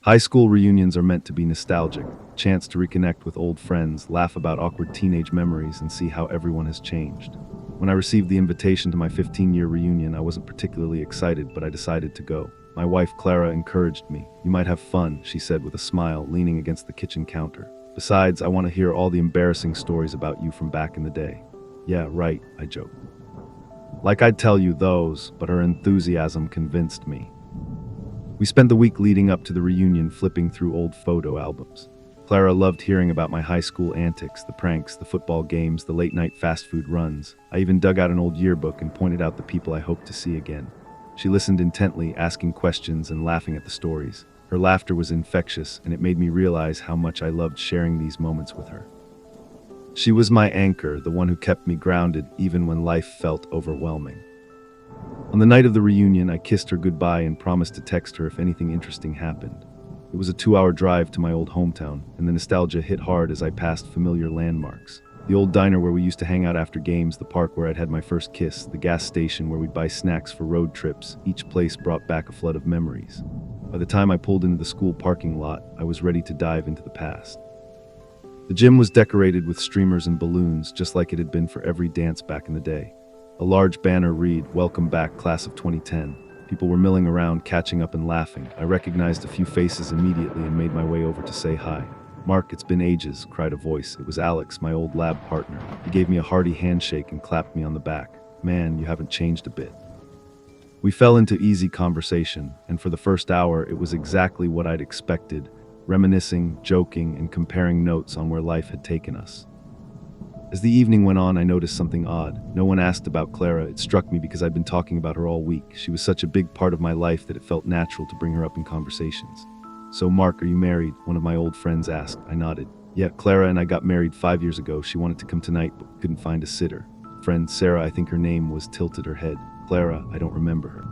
High school reunions are meant to be nostalgic, a chance to reconnect with old friends, laugh about awkward teenage memories, and see how everyone has changed. When I received the invitation to my 15-year reunion, I wasn't particularly excited, but I decided to go. My wife, Clara, encouraged me. "You might have fun," she said with a smile, leaning against the kitchen counter. "Besides, I want to hear all the embarrassing stories about you from back in the day." "Yeah, right," I joked. Like I'd tell you those, but her enthusiasm convinced me. We spent the week leading up to the reunion flipping through old photo albums. Clara loved hearing about my high school antics, the pranks, the football games, the late-night fast food runs. I even dug out an old yearbook and pointed out the people I hoped to see again. She listened intently, asking questions and laughing at the stories. Her laughter was infectious, and it made me realize how much I loved sharing these moments with her. She was my anchor, the one who kept me grounded even when life felt overwhelming. On the night of the reunion, I kissed her goodbye and promised to text her if anything interesting happened. It was a 2-hour drive to my old hometown, and the nostalgia hit hard as I passed familiar landmarks. The old diner where we used to hang out after games, the park where I'd had my first kiss, the gas station where we'd buy snacks for road trips. Each place brought back a flood of memories. By the time I pulled into the school parking lot, I was ready to dive into the past. The gym was decorated with streamers and balloons, just like it had been for every dance back in the day. A large banner read, "Welcome back, class of 2010. People were milling around, catching up and laughing. I recognized a few faces immediately and made my way over to say hi. "Mark, it's been ages," cried a voice. It was Alex, my old lab partner. He gave me a hearty handshake and clapped me on the back. "Man, you haven't changed a bit." We fell into easy conversation, and for the first hour, it was exactly what I'd expected, reminiscing, joking, and comparing notes on where life had taken us. As the evening went on, I noticed something odd. No one asked about Clara. It struck me because I'd been talking about her all week. She was such a big part of my life that it felt natural to bring her up in conversations. "So, Mark, are you married?" one of my old friends asked. I nodded. "Yeah, Clara and I got married 5 years ago. She wanted to come tonight, but we couldn't find a sitter." Friend Sarah, I think her name was, tilted her head. "Clara, I don't remember her."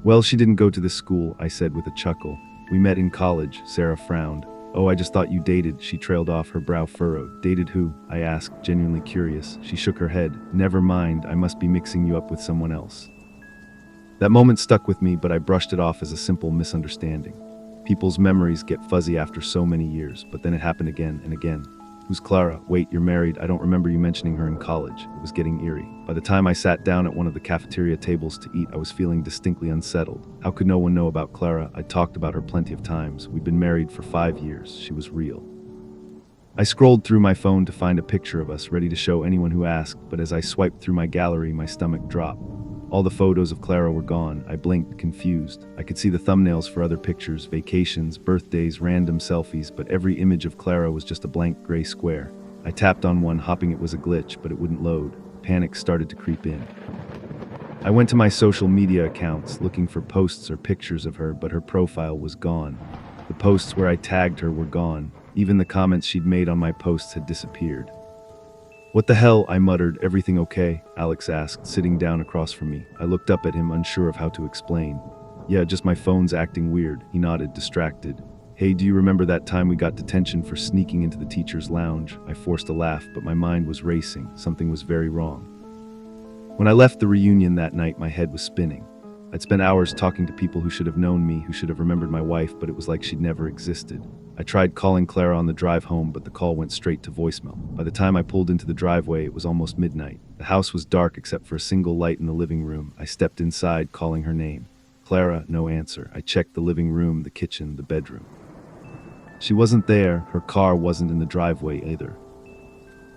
"Well, she didn't go to this school," I said with a chuckle. "We met in college." Sarah frowned. "Oh, I just thought you dated." She trailed off, her brow furrowed. "Dated who?" I asked, genuinely curious. She shook her head. "Never mind, I must be mixing you up with someone else." That moment stuck with me, but I brushed it off as a simple misunderstanding. People's memories get fuzzy after so many years, but then it happened again and again. "Who's Clara? Wait, you're married? I don't remember you mentioning her in college." It was getting eerie. By the time I sat down at one of the cafeteria tables to eat, I was feeling distinctly unsettled. How could no one know about Clara? I'd talked about her plenty of times. We'd been married for 5 years. She was real. I scrolled through my phone to find a picture of us, ready to show anyone who asked, but as I swiped through my gallery, my stomach dropped. All the photos of Clara were gone. I blinked, confused. I could see the thumbnails for other pictures, vacations, birthdays, random selfies, but every image of Clara was just a blank gray square. I tapped on one, hoping it was a glitch, but it wouldn't load. Panic started to creep in. I went to my social media accounts, looking for posts or pictures of her, but her profile was gone. The posts where I tagged her were gone. Even the comments she'd made on my posts had disappeared. "What the hell?" I muttered. "Everything okay?" Alex asked, sitting down across from me. I looked up at him, unsure of how to explain. "Yeah, just my phone's acting weird." He nodded, distracted. "Hey, do you remember that time we got detention for sneaking into the teacher's lounge?" I forced a laugh, but my mind was racing. Something was very wrong. When I left the reunion that night, my head was spinning. I'd spent hours talking to people who should have known me, who should have remembered my wife, but it was like she'd never existed. I tried calling Clara on the drive home, but the call went straight to voicemail. By the time I pulled into the driveway, it was almost midnight. The house was dark except for a single light in the living room. I stepped inside, calling her name. "Clara," no answer. I checked the living room, the kitchen, the bedroom. She wasn't there. Her car wasn't in the driveway either.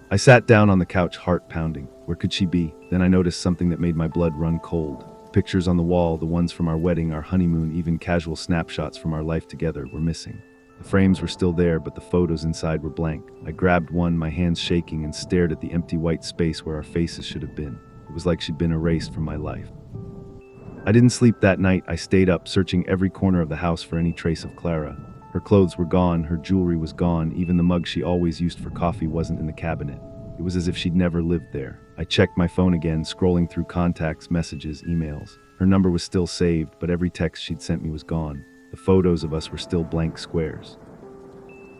I sat down on the couch, heart pounding. Where could she be? Then I noticed something that made my blood run cold. Pictures on the wall, the ones from our wedding, our honeymoon, even casual snapshots from our life together, were missing. The frames were still there, but the photos inside were blank. I grabbed one, my hands shaking, and stared at the empty white space where our faces should have been. It was like she'd been erased from my life. I didn't sleep that night. I stayed up, searching every corner of the house for any trace of Clara. Her clothes were gone, her jewelry was gone, even the mug she always used for coffee wasn't in the cabinet. It was as if she'd never lived there. I checked my phone again, scrolling through contacts, messages, emails. Her number was still saved, but every text she'd sent me was gone. The photos of us were still blank squares.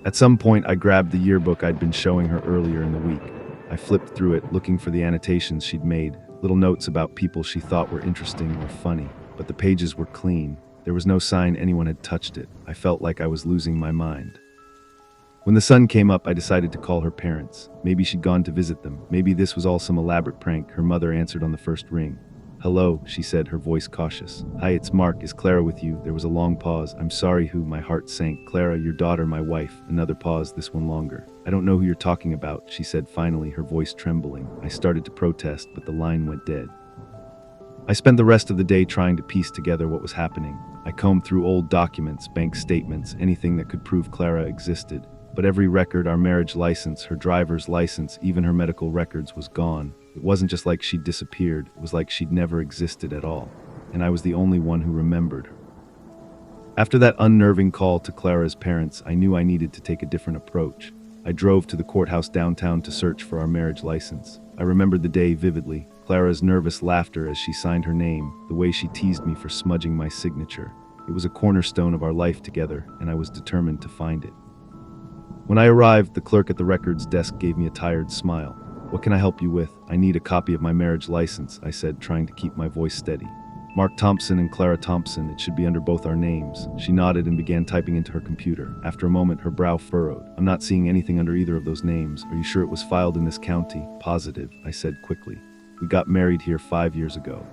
At some point, I grabbed the yearbook I'd been showing her earlier in the week. I flipped through it, looking for the annotations she'd made, little notes about people she thought were interesting or funny, but the pages were clean. There was no sign anyone had touched it. I felt like I was losing my mind. When the sun came up, I decided to call her parents. Maybe she'd gone to visit them. Maybe this was all some elaborate prank. Her mother answered on the first ring. "Hello," she said, her voice cautious. "Hi, it's Mark. Is Clara with you?" There was a long pause. "I'm sorry, who?" My heart sank. "Clara, your daughter, my wife." Another pause, this one longer. "I don't know who you're talking about," she said finally, her voice trembling. I started to protest, but the line went dead. I spent the rest of the day trying to piece together what was happening. I combed through old documents, bank statements, anything that could prove Clara existed. But every record, our marriage license, her driver's license, even her medical records, was gone. It wasn't just like she'd disappeared, it was like she'd never existed at all. And I was the only one who remembered her. After that unnerving call to Clara's parents, I knew I needed to take a different approach. I drove to the courthouse downtown to search for our marriage license. I remembered the day vividly, Clara's nervous laughter as she signed her name, the way she teased me for smudging my signature. It was a cornerstone of our life together, and I was determined to find it. When I arrived, the clerk at the records desk gave me a tired smile. "What can I help you with?" "I need a copy of my marriage license," I said, trying to keep my voice steady. "Mark Thompson and Clara Thompson, it should be under both our names." She nodded and began typing into her computer. After a moment, her brow furrowed. "I'm not seeing anything under either of those names. Are you sure it was filed in this county?" "Positive," I said quickly. "We got married here 5 years ago."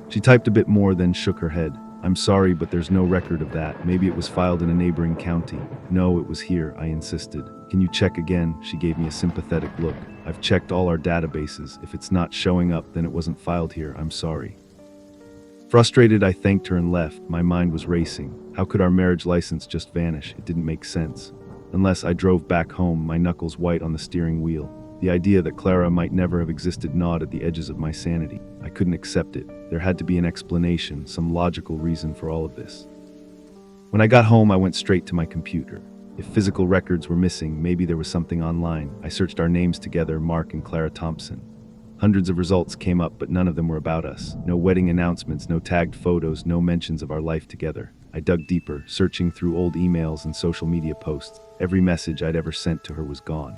She typed a bit more, then shook her head. "I'm sorry, but there's no record of that. Maybe it was filed in a neighboring county." "No, it was here," I insisted. "Can you check again?" She gave me a sympathetic look. "I've checked all our databases. If it's not showing up, then it wasn't filed here. I'm sorry." Frustrated, I thanked her and left. My mind was racing. How could our marriage license just vanish? It didn't make sense. Unless I drove back home, my knuckles white on the steering wheel. The idea that Clara might never have existed gnawed at the edges of my sanity. I couldn't accept it. There had to be an explanation, some logical reason for all of this. When I got home, I went straight to my computer. If physical records were missing, maybe there was something online. I searched our names together, Mark and Clara Thompson. Hundreds of results came up, but none of them were about us. No wedding announcements, no tagged photos, no mentions of our life together. I dug deeper, searching through old emails and social media posts. Every message I'd ever sent to her was gone.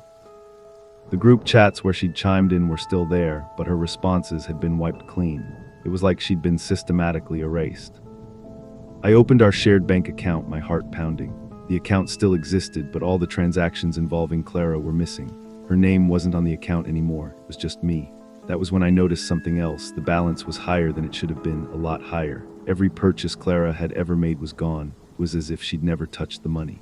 The group chats where she'd chimed in were still there, but her responses had been wiped clean. It was like she'd been systematically erased. I opened our shared bank account, my heart pounding. The account still existed, but all the transactions involving Clara were missing. Her name wasn't on the account anymore, it was just me. That was when I noticed something else. The balance was higher than it should have been, a lot higher. Every purchase Clara had ever made was gone. It was as if she'd never touched the money.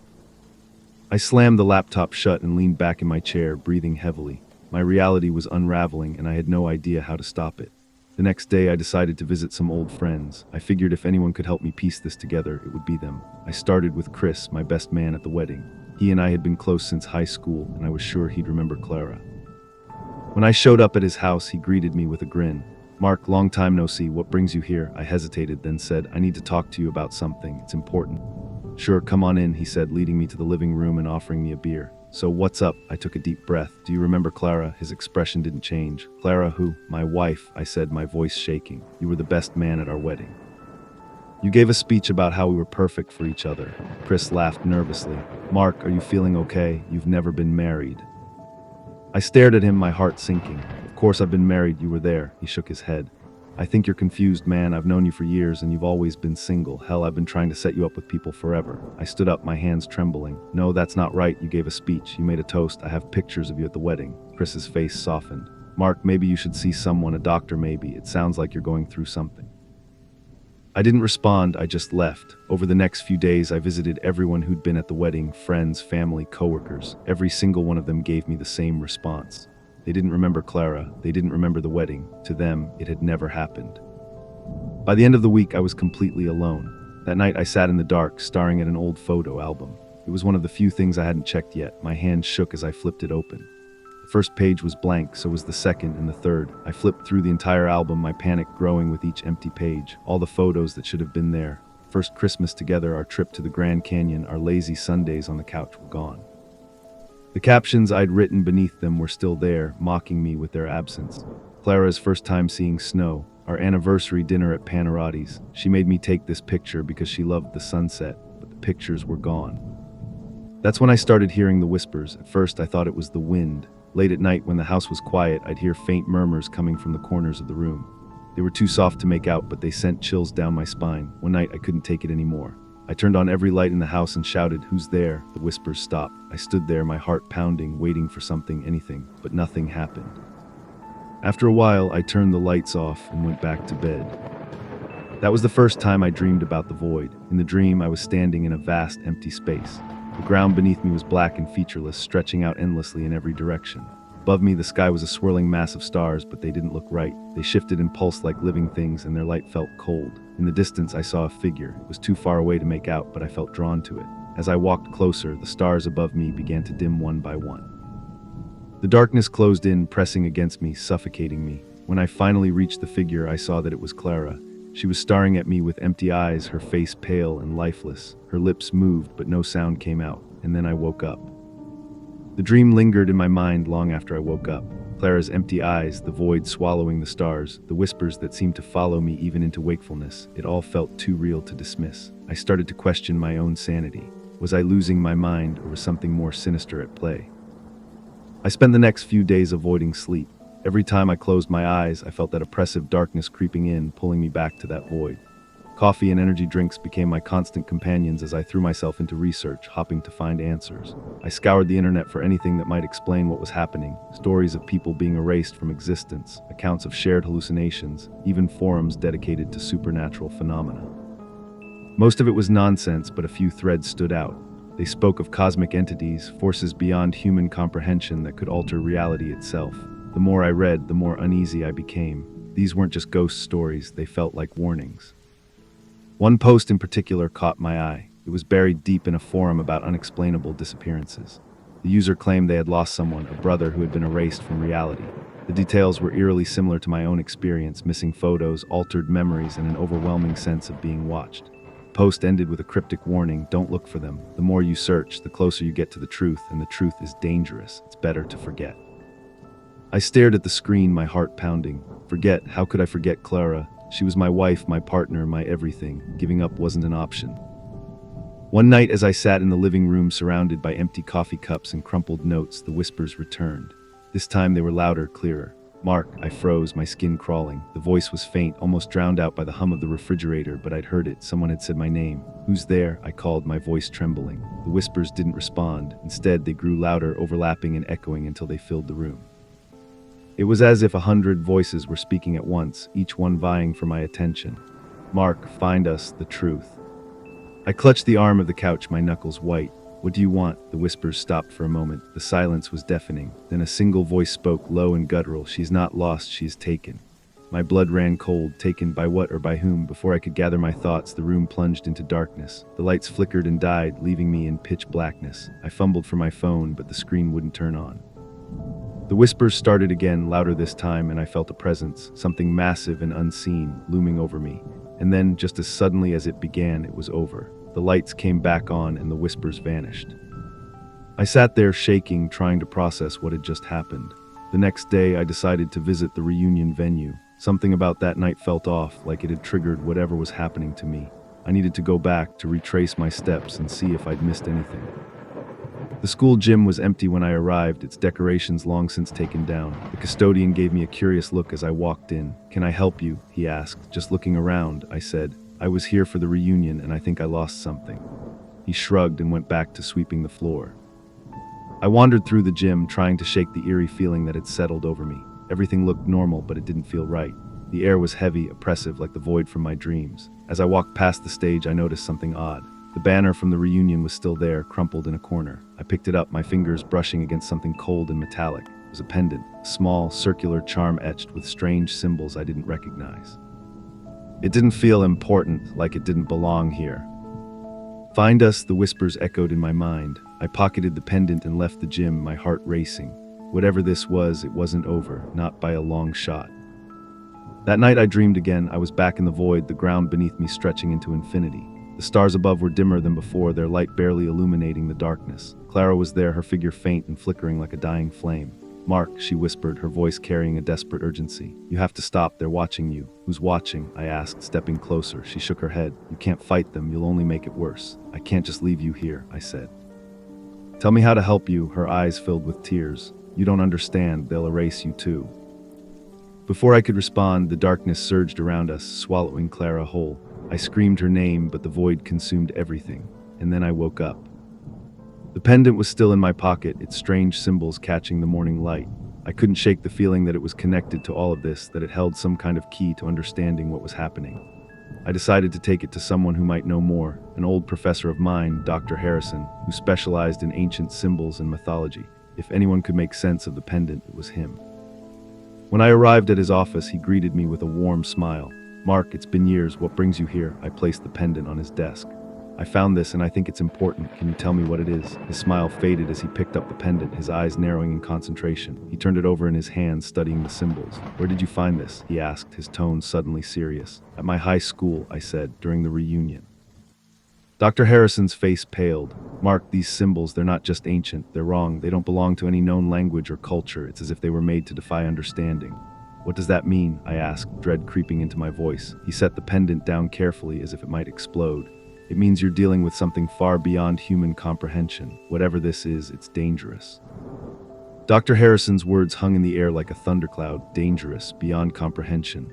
I slammed the laptop shut and leaned back in my chair, breathing heavily. My reality was unraveling, and I had no idea how to stop it. The next day, I decided to visit some old friends. I figured if anyone could help me piece this together, it would be them. I started with Chris, my best man at the wedding. He and I had been close since high school, and I was sure he'd remember Clara. When I showed up at his house, he greeted me with a grin. "Mark, long time no see. What brings you here?" I hesitated, then said, "I need to talk to you about something. It's important." "Sure, come on in," he said, leading me to the living room and offering me a beer. "So what's up?" I took a deep breath. "Do you remember Clara?" His expression didn't change. "Clara who?" "My wife," I said, my voice shaking. "You were the best man at our wedding. You gave a speech about how we were perfect for each other." Chris laughed nervously. "Mark, are you feeling okay? You've never been married." I stared at him, my heart sinking. "Of course I've been married, you were there." He shook his head. "I think you're confused, man. I've known you for years and you've always been single. Hell, I've been trying to set you up with people forever." I stood up, my hands trembling. "No, that's not right. You gave a speech. You made a toast. I have pictures of you at the wedding." Chris's face softened. "Mark, maybe you should see someone, a doctor maybe. It sounds like you're going through something." I didn't respond, I just left. Over the next few days, I visited everyone who'd been at the wedding, friends, family, coworkers. Every single one of them gave me the same response. They didn't remember Clara, they didn't remember the wedding. To them, it had never happened. By the end of the week, I was completely alone. That night, I sat in the dark, staring at an old photo album. It was one of the few things I hadn't checked yet. My hand shook as I flipped it open. The first page was blank, so was the second and the third. I flipped through the entire album, my panic growing with each empty page. All the photos that should have been there. First Christmas together, our trip to the Grand Canyon, our lazy Sundays on the couch were gone. The captions I'd written beneath them were still there, mocking me with their absence. Clara's first time seeing snow, our anniversary dinner at Panarotti's. She made me take this picture because she loved the sunset, but the pictures were gone. That's when I started hearing the whispers. At first, I thought it was the wind. Late at night, when the house was quiet, I'd hear faint murmurs coming from the corners of the room. They were too soft to make out, but they sent chills down my spine. One night, I couldn't take it anymore. I turned on every light in the house and shouted, "Who's there?" The whispers stopped. I stood there, my heart pounding, waiting for something, anything, but nothing happened. After a while, I turned the lights off and went back to bed. That was the first time I dreamed about the void. In the dream, I was standing in a vast, empty space. The ground beneath me was black and featureless, stretching out endlessly in every direction. Above me, the sky was a swirling mass of stars, but they didn't look right. They shifted and pulsed like living things, and their light felt cold. In the distance, I saw a figure. It was too far away to make out, but I felt drawn to it. As I walked closer, the stars above me began to dim one by one. The darkness closed in, pressing against me, suffocating me. When I finally reached the figure, I saw that it was Clara. She was staring at me with empty eyes, her face pale and lifeless. Her lips moved, but no sound came out, and then I woke up. The dream lingered in my mind long after I woke up. Clara's empty eyes, the void swallowing the stars, the whispers that seemed to follow me even into wakefulness. It all felt too real to dismiss. I started to question my own sanity. Was I losing my mind, or was something more sinister at play? I spent the next few days avoiding sleep. Every time I closed my eyes, I felt that oppressive darkness creeping in, pulling me back to that void. Coffee and energy drinks became my constant companions as I threw myself into research, hoping to find answers. I scoured the internet for anything that might explain what was happening. Stories of people being erased from existence, accounts of shared hallucinations, even forums dedicated to supernatural phenomena. Most of it was nonsense, but a few threads stood out. They spoke of cosmic entities, forces beyond human comprehension that could alter reality itself. The more I read, the more uneasy I became. These weren't just ghost stories, they felt like warnings. One post in particular caught my eye. It was buried deep in a forum about unexplainable disappearances. The user claimed they had lost someone, a brother who had been erased from reality. The details were eerily similar to my own experience, missing photos, altered memories, and an overwhelming sense of being watched. The post ended with a cryptic warning: don't look for them. The more you search, the closer you get to the truth, and the truth is dangerous. It's better to forget. I stared at the screen, my heart pounding. Forget? How could I forget Clara? She was my wife, my partner, my everything. Giving up wasn't an option. One night, as I sat in the living room surrounded by empty coffee cups and crumpled notes, the whispers returned. This time they were louder, clearer. "Mark," I froze, my skin crawling. The voice was faint, almost drowned out by the hum of the refrigerator, but I'd heard it. Someone had said my name. "Who's there?" I called, my voice trembling. The whispers didn't respond. Instead, they grew louder, overlapping and echoing until they filled the room. It was as if 100 voices were speaking at once, each one vying for my attention. "Mark, find us the truth." I clutched the arm of the couch, my knuckles white. "What do you want?" The whispers stopped for a moment. The silence was deafening. Then a single voice spoke, low and guttural. "She's not lost, she is taken." My blood ran cold. Taken by what or by whom? Before I could gather my thoughts, the room plunged into darkness. The lights flickered and died, leaving me in pitch blackness. I fumbled for my phone, but the screen wouldn't turn on. The whispers started again, louder this time, and I felt a presence, something massive and unseen, looming over me. And then, just as suddenly as it began, it was over. The lights came back on and the whispers vanished. I sat there shaking, trying to process what had just happened. The next day, I decided to visit the reunion venue. Something about that night felt off, like it had triggered whatever was happening to me. I needed to go back to retrace my steps and see if I'd missed anything. The school gym was empty when I arrived, its decorations long since taken down. The custodian gave me a curious look as I walked in. "Can I help you?" he asked. "Just looking around," I said. "I was here for the reunion and I think I lost something." He shrugged and went back to sweeping the floor. I wandered through the gym, trying to shake the eerie feeling that had settled over me. Everything looked normal, but it didn't feel right. The air was heavy, oppressive, like the void from my dreams. As I walked past the stage, I noticed something odd. The banner from the reunion was still there, crumpled in a corner. I picked it up, my fingers brushing against something cold and metallic. It was a pendant, a small, circular charm etched with strange symbols I didn't recognize. It didn't feel important, like it didn't belong here. "Find us," the whispers echoed in my mind. I pocketed the pendant and left the gym, my heart racing. Whatever this was, it wasn't over, not by a long shot. That night I dreamed again. I was back in the void, the ground beneath me stretching into infinity. The stars above were dimmer than before, their light barely illuminating the darkness. Clara was there, her figure faint and flickering like a dying flame. "Mark," she whispered, her voice carrying a desperate urgency. "You have to stop, they're watching you." "Who's watching?" I asked, stepping closer. She shook her head. "You can't fight them, you'll only make it worse." "I can't just leave you here," I said. "Tell me how to help you," her eyes filled with tears. "You don't understand, they'll erase you too." Before I could respond, the darkness surged around us, swallowing Clara whole. I screamed her name, but the void consumed everything. And then I woke up. The pendant was still in my pocket, its strange symbols catching the morning light. I couldn't shake the feeling that it was connected to all of this, that it held some kind of key to understanding what was happening. I decided to take it to someone who might know more, an old professor of mine, Dr. Harrison, who specialized in ancient symbols and mythology. If anyone could make sense of the pendant, it was him. When I arrived at his office, he greeted me with a warm smile. "Mark, it's been years. What brings you here?" I placed the pendant on his desk. "I found this and I think it's important. Can you tell me what it is?" His smile faded as he picked up the pendant, his eyes narrowing in concentration. He turned it over in his hands, studying the symbols. "Where did you find this?" he asked, his tone suddenly serious. "At my high school," I said, "during the reunion." Dr. Harrison's face paled. "Mark, these symbols, they're not just ancient, they're wrong. They don't belong to any known language or culture. It's as if they were made to defy understanding." "What does that mean?" I asked, dread creeping into my voice. He set the pendant down carefully as if it might explode. "It means you're dealing with something far beyond human comprehension. Whatever this is, it's dangerous." Dr. Harrison's words hung in the air like a thundercloud. Dangerous, beyond comprehension.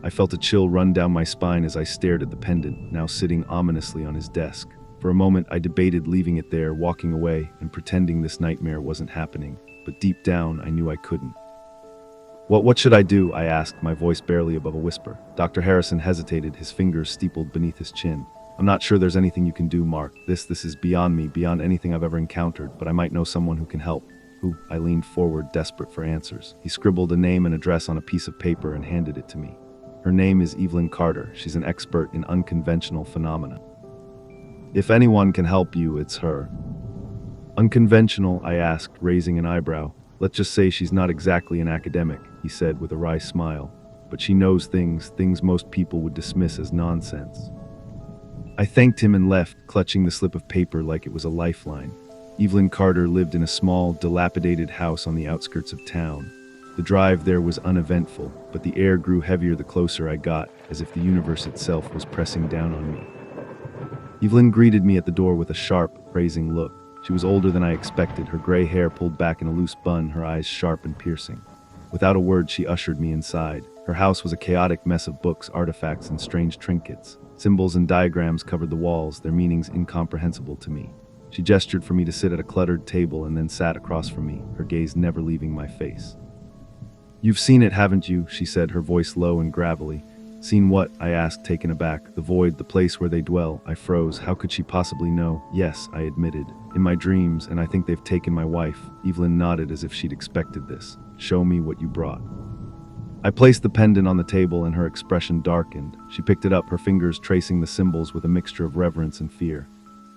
I felt a chill run down my spine as I stared at the pendant, now sitting ominously on his desk. For a moment, I debated leaving it there, walking away, and pretending this nightmare wasn't happening. But deep down, I knew I couldn't. What should I do?" I asked, my voice barely above a whisper. Dr. Harrison hesitated, his fingers steepled beneath his chin. "I'm not sure there's anything you can do, Mark. This is beyond me, beyond anything I've ever encountered, but I might know someone who can help." "Who?" I leaned forward, desperate for answers. He scribbled a name and address on a piece of paper and handed it to me. "Her name is Evelyn Carter. She's an expert in unconventional phenomena. If anyone can help you, it's her." "Unconventional?" I asked, raising an eyebrow. "Let's just say she's not exactly an academic," he said with a wry smile. "But she knows things most people would dismiss as nonsense." I thanked him and left, clutching the slip of paper like it was a lifeline. Evelyn Carter lived in a small, dilapidated house on the outskirts of town. The drive there was uneventful, but the air grew heavier the closer I got, as if the universe itself was pressing down on me. Evelyn greeted me at the door with a sharp, appraising look. She was older than I expected, her gray hair pulled back in a loose bun, her eyes sharp and piercing. Without a word, she ushered me inside. Her house was a chaotic mess of books, artifacts, and strange trinkets. Symbols and diagrams covered the walls, their meanings incomprehensible to me. She gestured for me to sit at a cluttered table and then sat across from me, her gaze never leaving my face. "You've seen it, haven't you?" she said, her voice low and gravelly. "Seen what?" I asked, taken aback. "The void, the place where they dwell." I froze. How could she possibly know? "Yes," I admitted. "In my dreams, and I think they've taken my wife." Evelyn nodded as if she'd expected this. "Show me what you brought." I placed the pendant on the table and her expression darkened. She picked it up, her fingers tracing the symbols with a mixture of reverence and fear.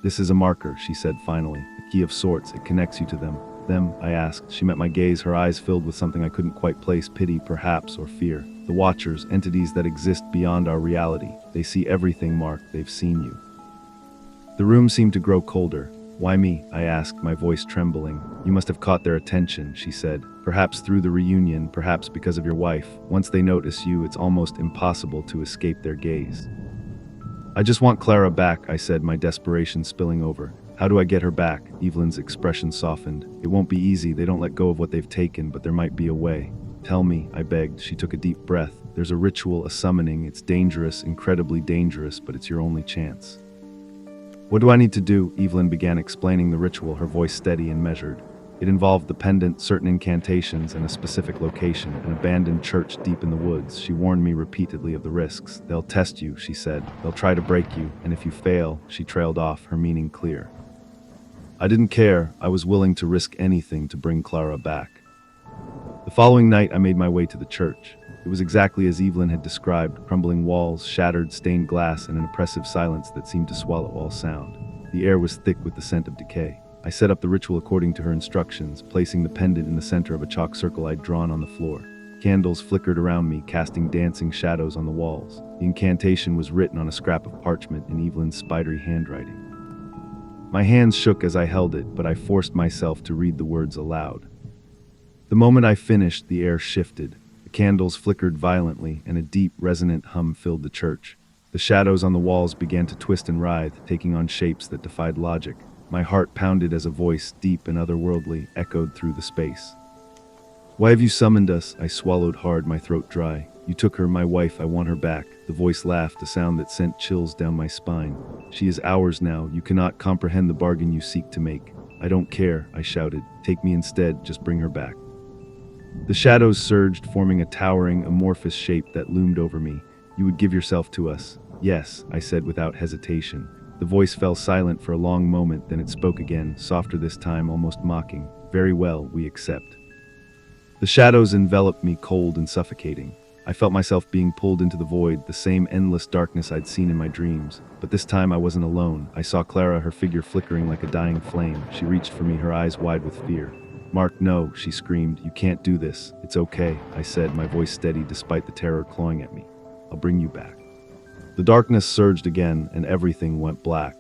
"This is a marker," she said finally. "A key of sorts. It connects you to them." "Them?" I asked. She met my gaze, her eyes filled with something I couldn't quite place, pity, perhaps, or fear. "The Watchers, entities that exist beyond our reality. They see everything, Mark. They've seen you." The room seemed to grow colder. "Why me?" I asked, my voice trembling. "You must have caught their attention," she said. "Perhaps through the reunion, perhaps because of your wife. Once they notice you, it's almost impossible to escape their gaze." "I just want Clara back," I said, my desperation spilling over. "How do I get her back?" Evelyn's expression softened. "It won't be easy. They don't let go of what they've taken, but there might be a way." "Tell me," I begged. She took a deep breath. "There's a ritual, a summoning. It's dangerous, incredibly dangerous, but it's your only chance." "What do I need to do?" Evelyn began explaining the ritual, her voice steady and measured. It involved the pendant, certain incantations, and a specific location, an abandoned church deep in the woods. She warned me repeatedly of the risks. "They'll test you," she said. "They'll try to break you, and if you fail," she trailed off, her meaning clear. I didn't care. I was willing to risk anything to bring Clara back. The following night, I made my way to the church. It was exactly as Evelyn had described, crumbling walls, shattered stained glass, and an oppressive silence that seemed to swallow all sound. The air was thick with the scent of decay. I set up the ritual according to her instructions, placing the pendant in the center of a chalk circle I'd drawn on the floor. Candles flickered around me, casting dancing shadows on the walls. The incantation was written on a scrap of parchment in Evelyn's spidery handwriting. My hands shook as I held it, but I forced myself to read the words aloud. The moment I finished, the air shifted. The candles flickered violently, and a deep, resonant hum filled the church. The shadows on the walls began to twist and writhe, taking on shapes that defied logic. My heart pounded as a voice, deep and otherworldly, echoed through the space. Why have you summoned us? I swallowed hard, my throat dry. You took her, my wife, I want her back. The voice laughed, a sound that sent chills down my spine. She is ours now, you cannot comprehend the bargain you seek to make. I don't care, I shouted. Take me instead, just bring her back. The shadows surged, forming a towering, amorphous shape that loomed over me. You would give yourself to us. Yes, I said without hesitation. The voice fell silent for a long moment, then it spoke again, softer this time, almost mocking. Very well, we accept. The shadows enveloped me, cold and suffocating. I felt myself being pulled into the void, the same endless darkness I'd seen in my dreams. But this time I wasn't alone. I saw Clara, her figure flickering like a dying flame. She reached for me, her eyes wide with fear. Mark, no, she screamed. You can't do this. It's okay, I said, my voice steady despite the terror clawing at me. I'll bring you back. The darkness surged again, and everything went black.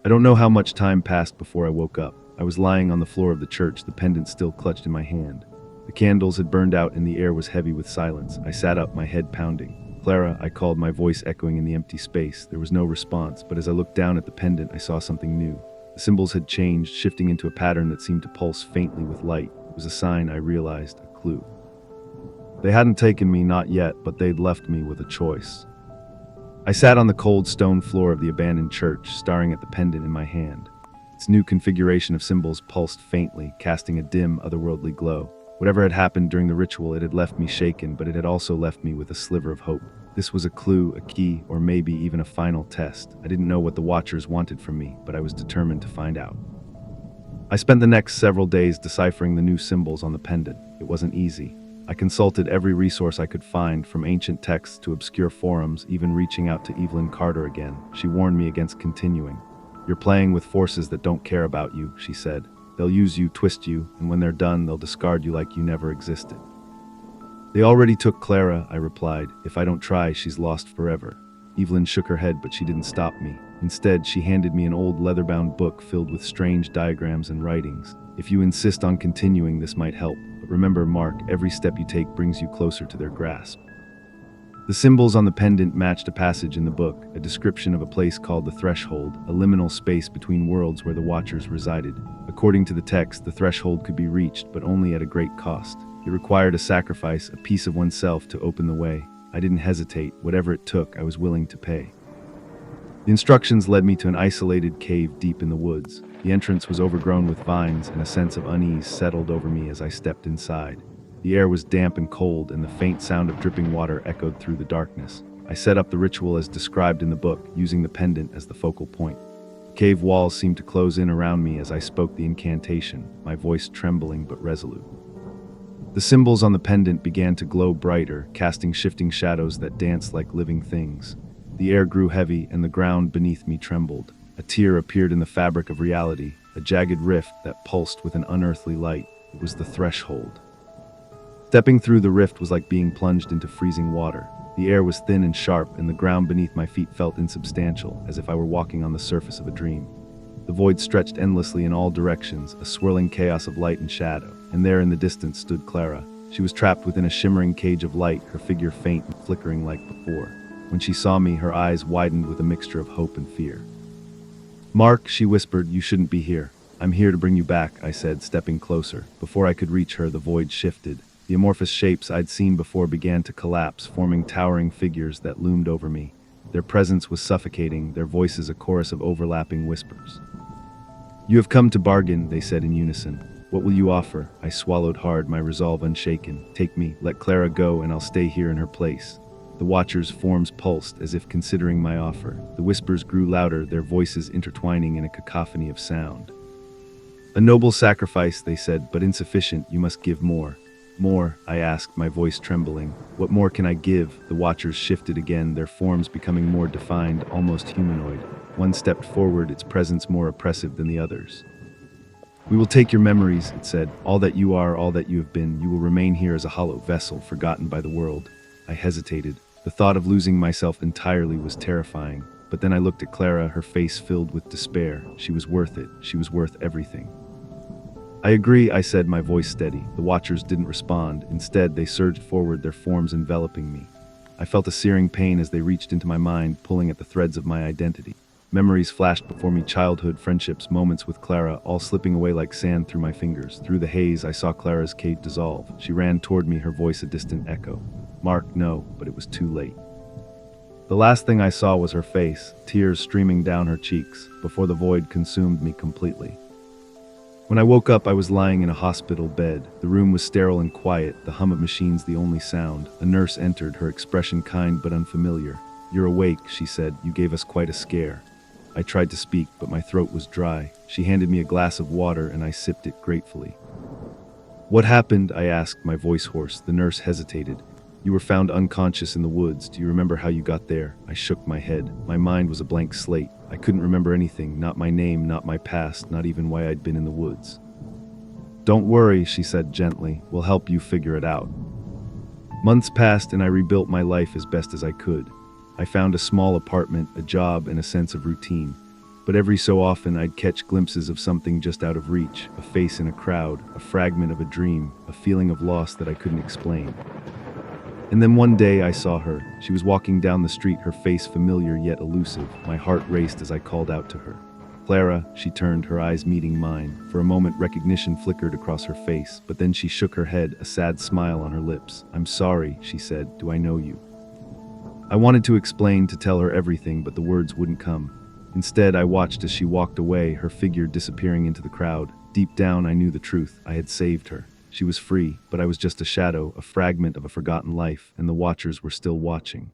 I don't know how much time passed before I woke up. I was lying on the floor of the church, the pendant still clutched in my hand. The candles had burned out and the air was heavy with silence. I sat up, my head pounding. Clara, I called, my voice echoing in the empty space. There was no response, but as I looked down at the pendant, I saw something new. The symbols had changed, shifting into a pattern that seemed to pulse faintly with light. It was a sign, I realized, a clue. They hadn't taken me, not yet, but they'd left me with a choice. I sat on the cold stone floor of the abandoned church, staring at the pendant in my hand. Its new configuration of symbols pulsed faintly, casting a dim, otherworldly glow. Whatever had happened during the ritual, it had left me shaken, but it had also left me with a sliver of hope. This was a clue, a key, or maybe even a final test. I didn't know what the Watchers wanted from me, but I was determined to find out. I spent the next several days deciphering the new symbols on the pendant. It wasn't easy. I consulted every resource I could find, from ancient texts to obscure forums, even reaching out to Evelyn Carter again. She warned me against continuing. You're playing with forces that don't care about you, she said. They'll use you, twist you, and when they're done, they'll discard you like you never existed. They already took Clara, I replied. If I don't try, she's lost forever. Evelyn shook her head, but she didn't stop me. Instead, she handed me an old leather-bound book filled with strange diagrams and writings. If you insist on continuing, this might help. But remember, Mark, every step you take brings you closer to their grasp. The symbols on the pendant matched a passage in the book, a description of a place called the Threshold, a liminal space between worlds where the Watchers resided. According to the text, the threshold could be reached, but only at a great cost. It required a sacrifice, a piece of oneself to open the way. I didn't hesitate. Whatever it took, I was willing to pay. The instructions led me to an isolated cave deep in the woods. The entrance was overgrown with vines, and a sense of unease settled over me as I stepped inside. The air was damp and cold, and the faint sound of dripping water echoed through the darkness. I set up the ritual as described in the book, using the pendant as the focal point. The cave walls seemed to close in around me as I spoke the incantation, my voice trembling but resolute. The symbols on the pendant began to glow brighter, casting shifting shadows that danced like living things. The air grew heavy, and the ground beneath me trembled. A tear appeared in the fabric of reality, a jagged rift that pulsed with an unearthly light. It was the threshold. Stepping through the rift was like being plunged into freezing water. The air was thin and sharp, and the ground beneath my feet felt insubstantial, as if I were walking on the surface of a dream. The void stretched endlessly in all directions, a swirling chaos of light and shadow, and there in the distance stood Clara. She was trapped within a shimmering cage of light, her figure faint and flickering like before. When she saw me, her eyes widened with a mixture of hope and fear. "Mark," she whispered, "you shouldn't be here." "I'm here to bring you back," I said, stepping closer. Before I could reach her, the void shifted. The amorphous shapes I'd seen before began to collapse, forming towering figures that loomed over me. Their presence was suffocating, their voices a chorus of overlapping whispers. "You have come to bargain," they said in unison. "What will you offer?" I swallowed hard, my resolve unshaken. "Take me, let Clara go, and I'll stay here in her place." The Watchers' forms pulsed, as if considering my offer. The whispers grew louder, their voices intertwining in a cacophony of sound. "A noble sacrifice," they said, "but insufficient. You must give more." "More?" I asked, my voice trembling. "What more can I give?" The Watchers shifted again, their forms becoming more defined, almost humanoid. One stepped forward, its presence more oppressive than the others. "We will take your memories," it said. "All that you are, all that you have been. You will remain here as a hollow vessel, forgotten by the world." I hesitated. The thought of losing myself entirely was terrifying. But then I looked at Clara, her face filled with despair. She was worth it. She was worth everything. "I agree," I said, my voice steady. The Watchers didn't respond. Instead, they surged forward, their forms enveloping me. I felt a searing pain as they reached into my mind, pulling at the threads of my identity. Memories flashed before me, childhood, friendships, moments with Clara, all slipping away like sand through my fingers. Through the haze, I saw Clara's cage dissolve. She ran toward me, her voice a distant echo. Mark, no, but it was too late. The last thing I saw was her face, tears streaming down her cheeks, before the void consumed me completely. When I woke up, I was lying in a hospital bed. The room was sterile and quiet, the hum of machines the only sound. A nurse entered, her expression kind but unfamiliar. "You're awake," she said. "You gave us quite a scare." I tried to speak, but my throat was dry. She handed me a glass of water, and I sipped it gratefully. "What happened?" I asked, my voice hoarse. The nurse hesitated. "You were found unconscious in the woods. Do you remember how you got there?" I shook my head. My mind was a blank slate. I couldn't remember anything, not my name, not my past, not even why I'd been in the woods. "Don't worry," she said gently. "We'll help you figure it out." Months passed, and I rebuilt my life as best as I could. I found a small apartment, a job, and a sense of routine. But every so often, I'd catch glimpses of something just out of reach, a face in a crowd, a fragment of a dream, a feeling of loss that I couldn't explain. And then one day I saw her. She was walking down the street, her face familiar yet elusive. My heart raced as I called out to her. "Clara," she turned, her eyes meeting mine. For a moment, recognition flickered across her face, but then she shook her head, a sad smile on her lips. "I'm sorry," she said. "Do I know you?" I wanted to explain, to tell her everything, but the words wouldn't come. Instead, I watched as she walked away, her figure disappearing into the crowd. Deep down, I knew the truth. I had saved her. She was free, but I was just a shadow, a fragment of a forgotten life, and the watchers were still watching.